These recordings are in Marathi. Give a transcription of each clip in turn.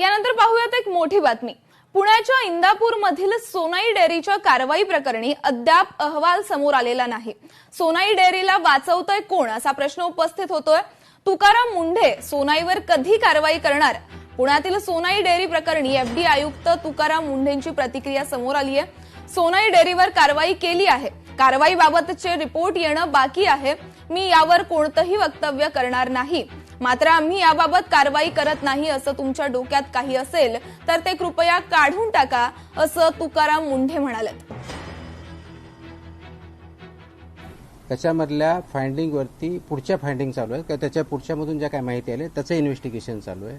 यानंतर पाहूयात एक मोठी बातमी। पुण्याच्या इंदापूरमधील सोनाई डेअरीच्या कारवाई प्रकरणी अद्याप अहवाल समोर आलेला नाही। सोनाई डेअरीला वाचवतोय कोण असा प्रश्न उपस्थित होतोय। तुकाराम मुंढे सोनाईवर कधी कारवाई करणार? पुण्यातील सोनाई डेअरी प्रकरणी एफडी आयुक्त तुकाराम मुंढेंची प्रतिक्रिया समोर आली आहे। सोनाई डेअरीवर कारवाई केली आहे, कारवाईबाबतचे रिपोर्ट येणं बाकी आहे। मी यावर कोणतंही वक्तव्य करणार नाही, मात्र आम्ही याबाबत कारवाई करत नाही असं तुमच्या डोक्यात काही असेल तर ते कृपया काढून टाका असं तुकाराम मुंढे म्हणाले। त्याच्यामधल्या फाइंडिंगवरती पुढच्या फाइंडिंग चालू आहे, त्याच्या पुढच्यामधून ज्या काही माहिती आली त्याचं इन्व्हेस्टिगेशन चालू आहे।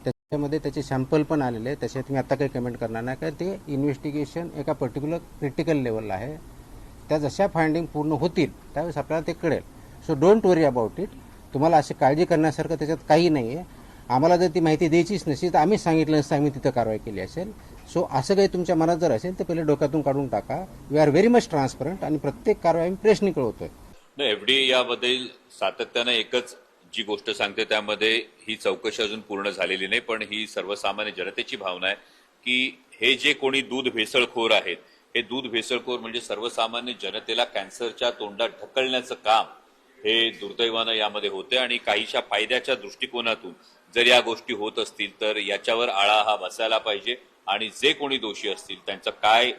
त्याच्यामध्ये त्याचे सॅम्पल पण आलेले आहे, त्याच्यात मी आता काही कमेंट करणार नाही, कारण ते इन्व्हेस्टिगेशन एका पर्टिक्युलर क्रिटिकल लेवलला आहे। त्या जशा फाइंडिंग पूर्ण होतील त्यावेळेस आपल्याला ते कळेल। So don't worry about it. तुम्हाला अशी काळजी करण्यासारखं त्याच्यात काही नाही आहे। आम्हाला जर ती माहिती द्यायचीच नसेल तर आम्ही सांगितलं नसतं, आम्ही तिथं कारवाई केली असेल। सो असं काही तुमच्या मनात जर असेल तर पहिले डोक्यातून काढून टाका। We are very much transparent आणि प्रत्येक कारवाई आम्ही प्रेसनी कळवतोय। एफडी याबद्दल सातत्यानं एकच जी गोष्ट सांगते त्यामध्ये ही चौकशी अजून पूर्ण झालेली नाही, पण ही सर्वसामान्य जनतेची भावना आहे की हे जे कोणी दूध भेसळखोर आहेत, हे दूध भेसळखोर म्हणजे सर्वसामान्य जनतेला कॅन्सरच्या तोंडात ढकलण्याचं काम हे दुर्दैवानं यामध्ये होते। आणि काहीशा फायद्याच्या दृष्टिकोनातून जर या गोष्टी होत असतील तर याच्यावर आळा हा बसायला पाहिजे आणि जे कोणी दोषी असतील त्यांचं काय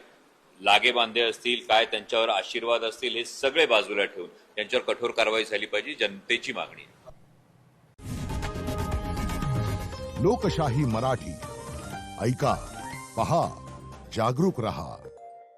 लागेबांधे असतील, काय त्यांच्यावर आशीर्वाद असतील, हे सगळे बाजूला ठेवून त्यांच्यावर कठोर कारवाई झाली पाहिजे, जनतेची मागणी आहे। लोकशाही मराठी ऐका, पहा, जागरूक रहा।